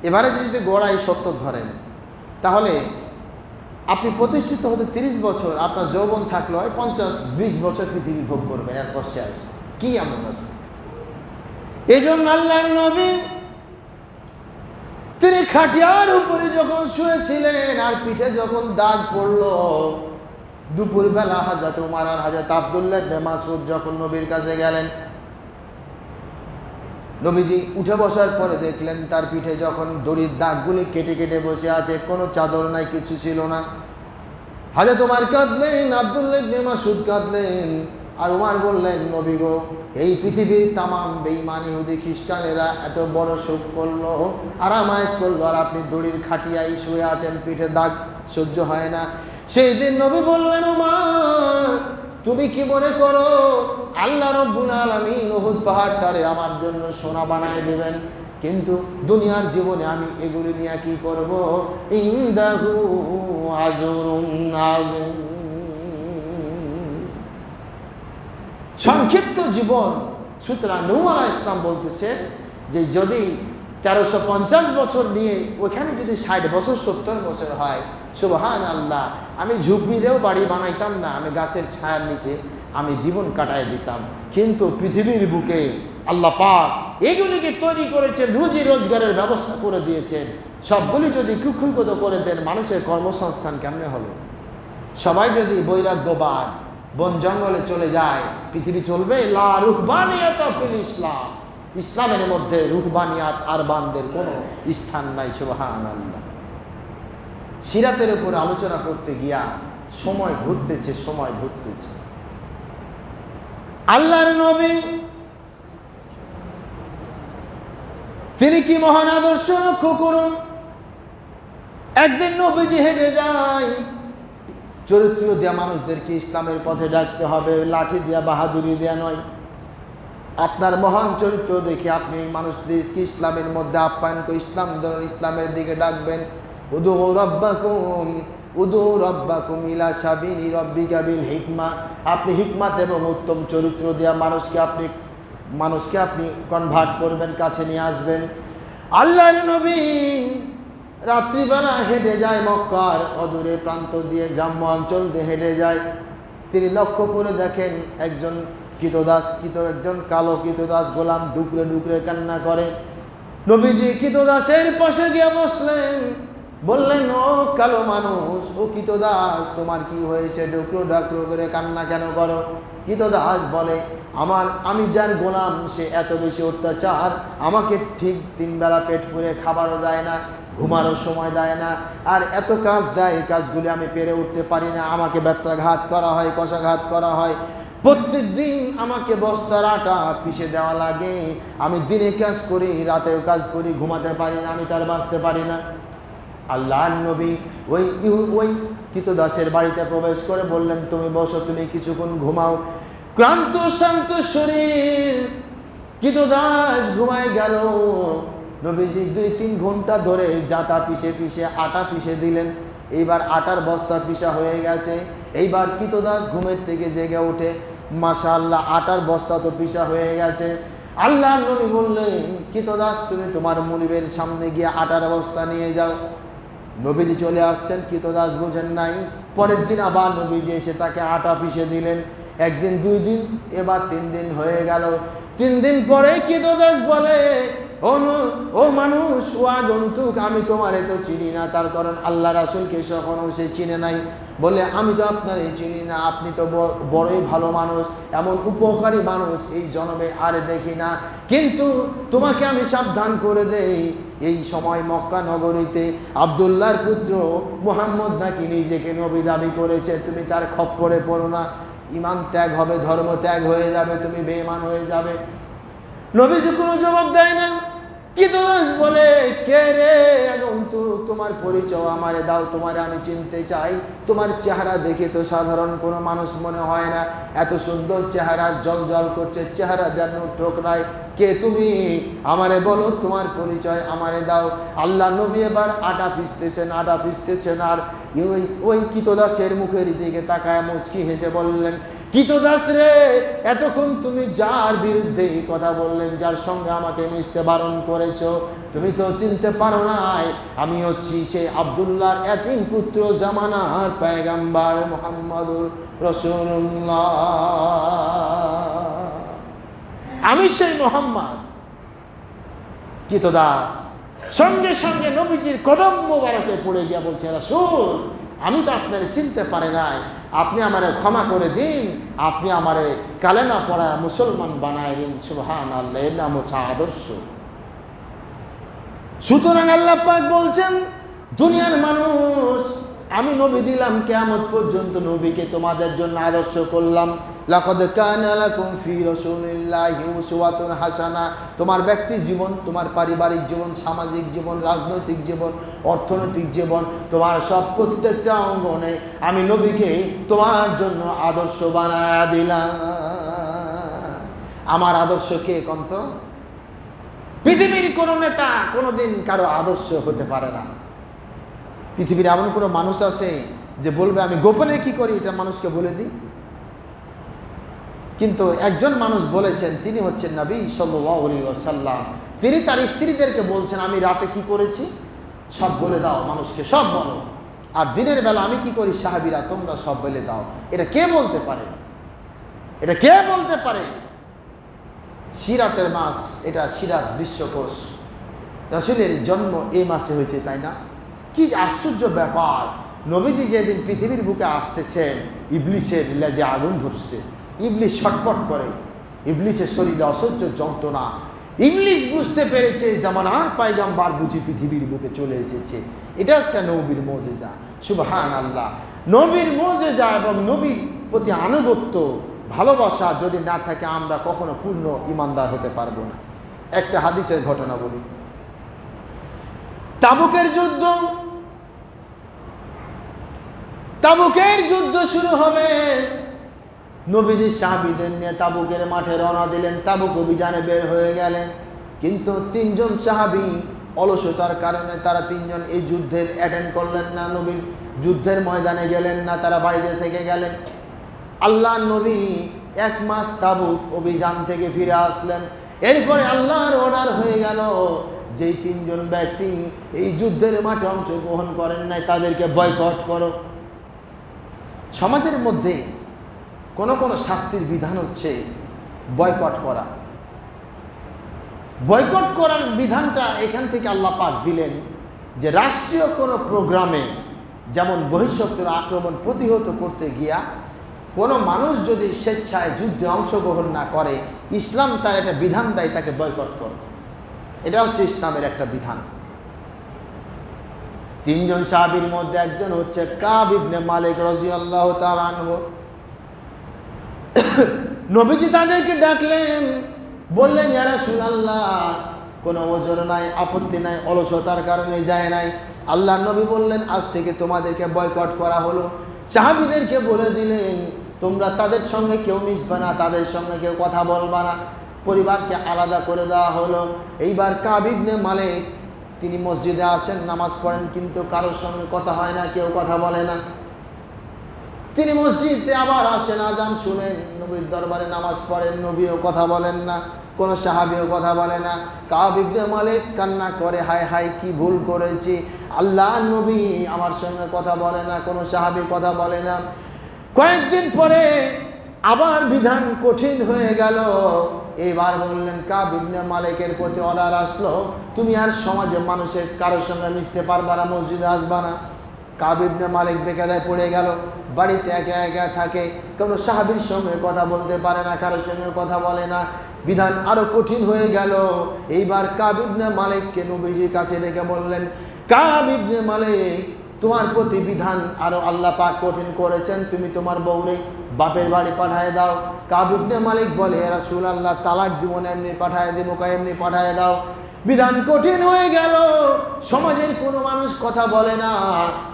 এবারে যদি গড়াই 70 ধরেন, তাহলে আপনি প্রতিষ্ঠিত হতে 30 বছর, আপনার যৌবন থাকলে হয় 50-20 বছর পৃথিবী ভোগ করবেন, এরপর শেষ। কি এমন আছে? এই জন্য আল্লাহর নবী তিনি খাটিয়ার উপরে যখন শুয়েছিলেন, আর পিঠে যখন দাগ পড়লো, দুপুরবেলা হযরত উমর আর হযরত আব্দুল্লাহ ইবনে মাসউদ যখন নবীর কাছে গেলেন, নবীজি উঠে বসার পরে দেখলেন তার পিঠে যখন দড়ির দাগগুলি কেটে কেটে বসে আছে, কোনো চাদর নাই, কিছু ছিল না। হযরত ওমর কাঁদলেন, আব্দুল্লাহ ইবনে মাসউদ কাঁদলেন, আর ওমর বললেন, নবী গো, এই পৃথিবীর তামাম বেঈমান ইহুদি খ্রিস্টানেরা এত বড় শোক করলো, আরামায়েশ করলো, আর আপনি দড়ির খাটিয়ায় শুয়ে আছেন, পিঠে দাগ সহ্য হয় না। সেই দিন নবী বললেন, ওমর তুমি কি মনে করো আল্লাহ রাব্বুল আলামিন উহুদ পাহাড়টারে আমার জন্য সোনা বানায় দেবেন? কিন্তু দুনিয়ার জীবনে আমি এগুলি নিয়ে কি করব? ইনদাহু আজরুন আযীম। সংক্ষিপ্ত জীবন। সুতরাং নূহ আলাইহিস সালাম বলতেছে যে যদি 1350 বছর নিয়ে ওখানে যদি 60 বছর 70 বছর হয়, সুবহানাল্লাহ, আমি ঝুপড়িতেও বাড়ি বানাইতাম না, আমি গাছের ছায়ার নিচে আমি জীবন কাটায় দিতাম। কিন্তু পৃথিবীর বুকে আল্লাহ পাক এগুলিকে তৈরি করেছেন, রুজি রোজগারের ব্যবস্থা করে দিয়েছেন। সবগুলি যদি কুক্ষিগত করে দেন, মানুষের কর্মসংস্থান কেমনে হবে? সবাই যদি বৈরাগ্যবাদ বন জঙ্গলে চলে যায়, পৃথিবী চলবে? লা রুহবানিয়াত ফিল ইসলাম। ইসলামের মধ্যে রুহবানিয়াত আর বানদের কোনো স্থান নাই। সুবহানাল্লাহ। সিরাতের উপর আলোচনা করতে গিয়া সময় ঘুরতেছে। আল্লাহর নবী তিনি কি মহান আদর্শ লক্ষ্য করুন। একদিন নবীজি হেঁটে যায়। চরিত্র দেয়া মানুষদেরকে ইসলামের পথে ডাকতে হবে, লাঠি দিয়া বাহাদুরি দেয়া নয়। আপনার মহান চরিত্র দেখে আপনি এই মানুষদেরকে ইসলামের মধ্যে আপ্যায়ন করে ইসলামের দিকে ডাকবেন। উদু রাব্বাকুম ইলা সাবিলি রাব্বিকা বিল হিকমা। আপনি হিকমাত এবং উত্তম চরিত্র দেয়া মানুষকে আপনি কনভার্ট করবেন, কাছে নিয়ে আসবেন। আল্লাহর নবী রাত্রিবেলা হেঁটে যায়, মক্কার অদূরে প্রান্ত দিয়ে, গ্রাম্য অঞ্চল দিয়ে হেঁটে যায়। তিনি লক্ষ্য করে দেখেন একজন একজন কালো কৃতদাস গোলাম ডুকরে ডুকরে কান্না করে। নবীজি কৃতদাসের পাশে গিয়ে বসলেন, বললেন, ও কালো মানুষ, ও কৃতদাস, তোমার কি হয়েছে? ডুকরো ডাকরো করে কান্না কেন করো? কৃতদাস বলে, আমি যার গোলাম সে এত বেশি অত্যাচার, আমাকে ঠিক 3 বেলা পেট পুরে খাবারও দেয় না, ঘুমানোর সময় দেয় না, আর এত কাজ দেয়, এই কাজগুলি আমি পেরে উঠতে পারি না। আমাকে ব্যত্রাঘাত করা হয়, কষাঘাত করা হয়, প্রত্যেক দিন আমাকে বস্তার আটা পিষে দেওয়া লাগে। আমি দিনে কাজ করি, রাতেও কাজ করি, ঘুমাতে পারি না, আমি তার বাঁচতে পারি না। আল্লাহর নবী ওই কৃতদাসের বাড়িতে প্রবেশ করে বললেন, তুমি বসো, তুমি কিছুক্ষণ ঘুমাও। ক্লান্ত শান্ত শরীর কৃতদাস ঘুমায় গেল। নবীজি 2-3 ঘন্টা ধরে জাতা পিষে আটা পিষে দিলেন। এইবার আটার বস্তা পিষা হয়ে গেছে। এইবার কৃতদাস ঘুমের থেকে জেগে ওঠে, মাশাআল্লাহ, আটার বস্তা তো পিষা হয়ে গেছে। আল্লাহর নবী বললেন, কৃতদাস, তুমি তোমার মুনিবের সামনে গিয়ে আটার বস্তা নিয়ে যাও। নবীজি চলে আসছেন, কৃতদাস বুঝেন নাই। পরের দিন আবার নবীজি এসে তাকে আটা পিষে দিলেন। 1 দিন 2 দিন, এবার 3 দিন হয়ে গেল। 3 দিন পরে কৃতদাস বলে, ও মানুষ, ও আগন্তুক, আমি তোমারে তো চিনি না। তার কারণ আল্লাহ রাসূলকে কখনো সে চিনে নাই। বলে, আমি তো আপনার চিনি না, আপনি তো বড়ই ভালো মানুষ, এমন উপকারী মানুষ এই জন্মে আর দেখি না। কিন্তু তোমাকে আমি সাবধান করে দেই, এই সময় মক্কা নগরীতে আব্দুল্লাহর পুত্র মুহাম্মদ নাকি নিজেকে নবী দাবি করেছে, তুমি তার খপ্পরে পড়ো না। ঈমান ত্যাগ হবে, ধর্ম ত্যাগ হয়ে যাবে, তুমি বেঈমান হয়ে যাবে। নবীজি কোনো জবাব দেয় না। কৃতদাস বলে, কে রে আগন্তুক, তোমার পরিচয় আমারে দাও, তোমারে আমি চিনতে চাই। তোমার চেহারা দেখে তো সাধারণ কোনো মানুষ মনে হয় না, এত সুন্দর চেহারা, জল জল করছে চেহারা, যেন ঠোকরায়। কে তুমি? আমারে বলো, তোমার পরিচয় আমারে দাও। আল্লাহ নবী এবার আটা পিষতেছেন, আর ওই কৃতদাসের মুখের দিকে তাকায় মুচকি হেসে বললেন, কৃতদাস রে, এতক্ষণ তুমি যার বিরুদ্ধে কথা বললেন, যার সঙ্গে আমাকে মিশতে বারণ করেছো, তুমি তো চিনতে পারো নাই, আমি হচ্ছি সেই আব্দুল্লাহর এতিম পুত্র, জামানার পয়গম্বর মুহাম্মদুর রাসূলুল্লাহ। আমি সেই মুহাম্মদ। কৃতদাস সঙ্গে সঙ্গে নবীজির কদম মোবারকে পড়ে গিয়া বলছে, রাসূল, আমি তো আপনার চিনতে পারি নাই, আপনি আমারে ক্ষমা করে দিন, আপনি আমারে কালেমা পড়া মুসলমান বানায় দিন। সুবহানাল্লাহ, এর নাম হচ্ছে আদর্শ। সুতরাং আল্লাহ পাক বলছেন, দুনিয়ার মানুষ, আমি নবী দিলাম কিয়ামত পর্যন্ত, নবীকে তোমাদের জন্য আদর্শ করলাম। লাকাদ কানা লাকুম ফি রাসূলিল্লাহি উসওয়াতুন হাসানা। তোমার ব্যক্তির জীবন, তোমার পারিবারিক জীবন, সামাজিক জীবন, রাজনৈতিক জীবন, অর্থনৈতিক জীবন, তোমার সব প্রত্যেকটা অঙ্গনে আমি নবীকে তোমার জন্য আদর্শ বানায়া দিলাম। আমার আদর্শ কে কন্ত? পৃথিবীর কোনো নেতা কোনোদিন কারো আদর্শ হতে পারে না। পৃথিবীর এমন কোনো মানুষ আছে যে বলবে আমি গোপনে কি করি এটা মানুষকে বলে দিই? কিন্তু একজন মানুষ বলেছেন, তিনি হচ্ছেন নবী সাল্লাল্লাহু আলাইহি ওয়াসাল্লাম। তিনি তার স্ত্রীদেরকে বলছেন, আমি রাতে কি করেছি সব বলে দাও, মানুষকে সব বলো, আর দিনের বেলা আমি কি করি সাহাবীরা তোমরা সব বলে দাও। এটা কে বলতে পারে? এটা কে বলতে পারে? সিরাতের মাস, এটা সিরাত বিশ্বকোষ, রাসূলের জন্ম এই মাসে হয়েছে, তাই না? কি আশ্চর্য ব্যাপার! নবীজি যেদিন পৃথিবীর বুকে আসতেছেন, ইবলিসের লেজে আগুন ধরছে, ইবলিস ছটফট করে, ইবলিসের শরীরে অসহ্য যন্ত্রণা। ইবলিস বুঝতে পেরেছে জামানার পয়গম্বর বুঝি পৃথিবীর বুকে চলে এসেছে। এটা একটা নবীর মুজিজা। সুবহানাল্লাহ, নবীর মুজিজা এবং নবীর প্রতি আনুগত্য ভালোবাসা যদি না থাকে আমরা কখনো পূর্ণ ইমানদার হতে পারবো না। একটা হাদিসের ঘটনা বলি। তাবুকের যুদ্ধ, তাবুকের যুদ্ধ শুরু হবে। নবীজি সাহাবীদের নিয়ে তাবুকের মাঠে রওনা দিলেন, তাবুক অভিযানে বের হয়ে গেলেন। কিন্তু তিনজন সাহাবী অলসতার কারণে তারা তিনজন এই যুদ্ধের অ্যাটেন্ড করলেন না, নবীর যুদ্ধের ময়দানে গেলেন না, তারা বাইরে থেকে গেলেন। আল্লাহর নবী 1 মাস তাবুক অভিযান থেকে ফিরে আসলেন। এরপরে আল্লাহর অর্ডার হয়ে গেল, যেই তিনজন ব্যক্তি এই যুদ্ধের মাঠে অংশগ্রহণ করেন নাই তাদেরকে বয়কট করো। সমাজের মধ্যে কোন কোন শাস্তির বিধান হচ্ছে বয়কট করা। বয়কট করার বিধানটা এখান থেকে আল্লাহ পাক দিলেন যে রাষ্ট্রীয় কোনো প্রোগ্রামে, যেমন বহিঃশত্রুর আক্রমণ প্রতিহত করতে গিয়া কোনো মানুষ যদি স্বেচ্ছায় যুদ্ধে অংশগ্রহণ না করে, ইসলাম তার একটা বিধান দেয় তাকে বয়কট করে। এটা হচ্ছে ইসলামের একটা বিধান। তিনজন সাহাবীর মধ্যে একজন হচ্ছে কাব ইবনে মালিক রাদিয়াল্লাহু তাআলা আনহু। নবীজি তাদেরকে ডাকলেন, বললেন ইয়া রাসূলুল্লাহ, কোনো ওজর নাই, আপত্তি নাই, অলসতার কারণে যায় নাই। আল্লাহর নবী বললেন আজ থেকে তোমাদেরকে বয়কট করা হলো। সাহাবীদেরকে বলে দিলেন তোমরা তাদের সঙ্গে কেউ মিশবে না, তাদের সঙ্গে কেউ কথা বলবা না, পরিবারকে আলাদা করে দেওয়া হলো। এইবার কাব ইবনে মালিক তিনি মসজিদে আসেন, নামাজ পড়েন, কিন্তু কারোর সঙ্গে কথা হয় না, কেউ কথা বলে না। তিনি মসজিদে আবার আসেন, আজান শুনেন, নবীর দরবারে নামাজ পড়েন, নবীও কথা বলেন না, কোনো সাহাবীও কথা বলে না। কাব ইবনে মালিক কান্না করে, হায় হায় কি ভুল করেছি, আল্লাহর নবী আমার সঙ্গে কথা বলে না, কোনো সাহাবী কথা বলে না। কয়েকদিন পরে আবার বিধান কঠিন হয়ে গেল। এবার বললেন কাব ইবনে মালিকের প্রতি অর্ডার আসলো, তুমি আর সমাজে মানুষের কারোর সঙ্গে মিশতে পারবা না, মসজিদে আসবা না। কাব ইবনে মালিক বেকায়দায় পড়ে গেল, বাড়িতে একা একা থাকে, কোনো সাহাবীর সঙ্গে কথা বলতে পারে না, কারোর সঙ্গে কথা বলে না। বিধান আরো কঠিন হয়ে গেল। এইবার কাব ইবনে মালিককে নবীজির কাছে ডেকে বললেন, কাব ইবনে মালিক, তোমার প্রতি বিধান আরো আল্লাহ পাক কঠিন করেছেন, তুমি তোমার বউরে বাপের বাড়ি পাঠায় দাও। কাব ইবনে মালিক বলে, ইয়া রাসূলুল্লাহ, তালাক দিব না, এমনি পাঠায় দেবো, এমনি পাঠায় দাও। বিধান কঠিন হয়ে গেল, সমাজের কোনো মানুষ কথা বলে না,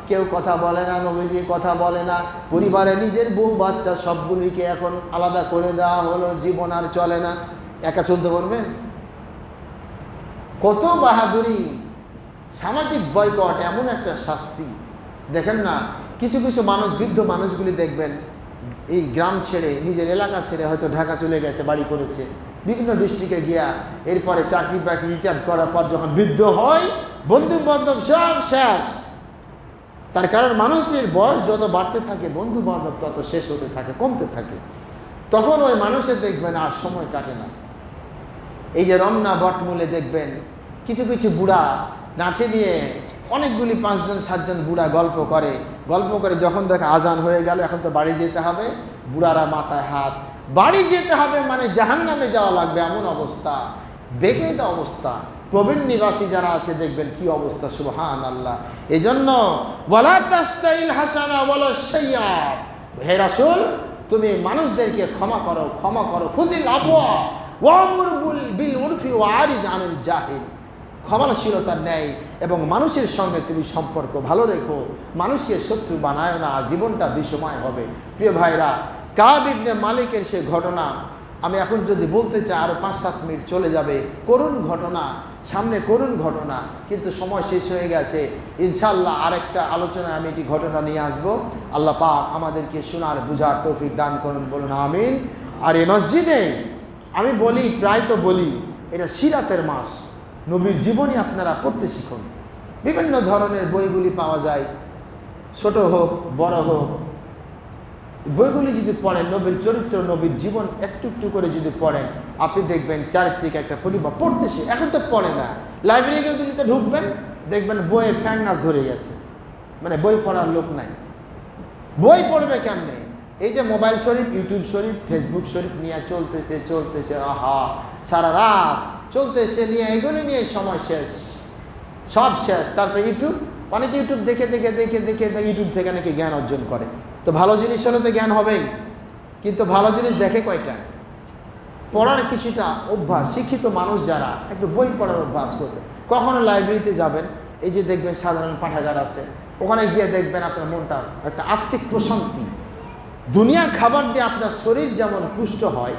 কেউ কথা বলে না, নবীজি কথা বলে না। পরিবারে নিজের বউ বাচ্চা সবগুলিকে এখন আলাদা করে দেওয়া হলো, জীবন আর চলে না। একা চলতে পারবেন? কত বাহাদুরি! সামাজিক বয়কট এমন একটা শাস্তি। দেখেন না, কিছু কিছু মানুষ, বৃদ্ধ মানুষগুলি দেখবেন এই গ্রাম ছেড়ে, নিজের এলাকা ছেড়ে হয়তো ঢাকা চলে গেছে, বাড়ি করেছে, বিভিন্ন ডিস্ট্রিক্টে গিয়া এরপরে চাকরি বাকরি রিটায়ার করার পর যখন বৃদ্ধ হয়, বন্ধু বান্ধব সব শেষ। তার কারণ মানুষের বয়স যত বাড়তে থাকে, বন্ধু বান্ধব তত শেষ হতে থাকে, কমতে থাকে। তখন ওই মানুষের দেখবেন আর সময় কাটে না। এই যে রমনা বটমূলে দেখবেন কিছু কিছু বুড়া লাঠি নিয়ে, অনেকগুলি 5 জন 7 জন বুড়া গল্প করে, গল্প করে যখন দেখে আজান হয়ে গেল, এখন তো বাড়ি যেতে হবে, বুড়ারা মাথায় হাত, বাড়ি যেতে হবে মানে জাহান্নামে যাওয়া লাগবে এমন অবস্থা, বেকায়দা অবস্থা। প্রবীণ নিবাসী যারা আছে দেখবেন কি অবস্থা, সুবহানাল্লাহ। এজন্য ওয়ালা তাস্তাইল হাসানা ওয়ালা সাইয়্যা, হে রাসূল তুমি মানুষদেরকে ক্ষমা করো, ক্ষমা করো, খুদিল আফওয়া ওয়ামুর বিল উরফি ওয়ারিজ আনিল জাহিল, ক্ষমাশীলতার ন্যায় এবং মানুষের সঙ্গে তুমি সম্পর্ক ভালো রেখো, মানুষকে শত্রু বানায় না, জীবনটা বিষময় হবে। প্রিয় ভাইরা, কাব ইবনে মালিকের সে ঘটনা আমি এখন যদি বলতে চাই আরও 5-7 মিনিট চলে যাবে। করুণ ঘটনা, সামনে করুণ ঘটনা, কিন্তু সময় শেষ হয়ে গেছে। ইনশাআল্লাহ আরেকটা আলোচনায় আমি এটি ঘটনা নিয়ে আসব। আল্লাহ পাক আমাদেরকে শোনার বুঝার তৌফিক দান করুন, বলুন আমিন। আর এই মসজিদে আমি বলি, প্রায় তো বলি, এটা সিরাতের মাস, নবীর জীবনী আপনারা পড়তে শিখুন। বিভিন্ন ধরনের বইগুলি পাওয়া যায়, ছোট হোক বড় হোক, বইগুলি যদি পড়েন, নবীর চরিত্র, নবীর জীবন একটু একটু করে যদি পড়েন, আপনি দেখবেন চারিত্রিক একটা পরিবার পড়তেছে। এখন তো পড়ে না, লাইব্রেরিতে ঢুকবেন দেখবেন বইয়ে ফ্যাঙ্গাস ধরে গেছে, মানে বই পড়ার লোক নাই। বই পড়বে কেমনে? এই যে মোবাইল শরীফ, ইউটিউব শরীফ, ফেসবুক শরীফ নিয়ে চলতেছে চলতেছে, আহা সারা রাত চলতেছে, নিয়ে এগুলি নিয়ে সময় শেষ, সব শেষ। তারপরে ইউটিউব, অনেকে ইউটিউব দেখে দেখে দেখে দেখে ইউটিউব থেকে নাকি জ্ঞান অর্জন করে। তো ভালো জিনিস হলে তো জ্ঞান হবেই, কিন্তু ভালো জিনিস দেখে কয়টা? পড়ার কিছুটা অভ্যাস, শিক্ষিত মানুষ যারা একটু বই পড়ার অভ্যাস করবে। কখনো লাইব্রেরিতে যাবেন, এই যে দেখবেন সাধারণ পাঠাগার আছে, ওখানে গিয়ে দেখবেন আপনার মনটা একটা আত্মিক প্রশান্তি। দুনিয়ার খাবার দিয়ে আপনার শরীর যেমন পুষ্ট হয়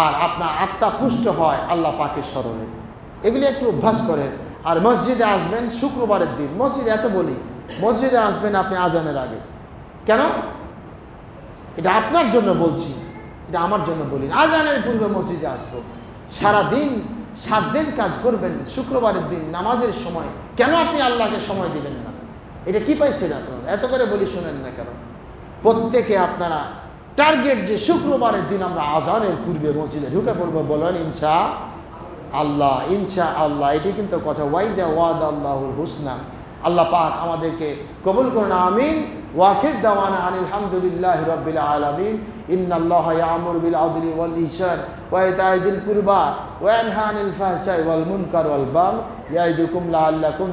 আর আপনার আত্মা পুষ্ট হয় আল্লাহ পাকের স্মরণে, এগুলি একটু অভ্যাস করেন। আর মসজিদে আসবেন শুক্রবারের দিন, মসজিদে এত বলি, মসজিদে আসবেন আপনি আজানের আগে। কেন? এটা আপনার জন্য বলছি, এটা আমার জন্য বলি। আজানের পূর্বে মসজিদে আসবো, সারাদিন 7 দিন কাজ করবেন, শুক্রবারের দিন নামাজের সময় কেন আপনি আল্লাহকে সময় দিবেন না? এটা কি পাইছেন আপনারা? এত করে বলি শোনেন না কেন? প্রত্যেকে আপনারা টার্গেট যে শুক্রবারের দিন আমরা আজানের পূর্বে মসজিদে ঢুকে পড়বো, বলেন ইনশা আল্লাহ, ইনশা আল্লাহ। এটি কিন্তু কথা, ওয়াইজা ওয়াদ আল্লাহুল হুসনা। আল্লাহ পাক আমাদেরকে কবুল করুন, আমিন। ওয়াখির দাওয়ানা আনিল হামদুলিল্লাহি রাব্বিল আলামিন। ইন্নাল্লাহা ইয়া'মুরু বিল আদলি ওয়াল ইহসান ওয়া ইতা'i যিল কুরবা ওয়া ইয়ানহা আনিল ফাহশাই ওয়াল মুনকার ওয়াল বাগই ইয়া'iদুকুম লাআল্লাকুম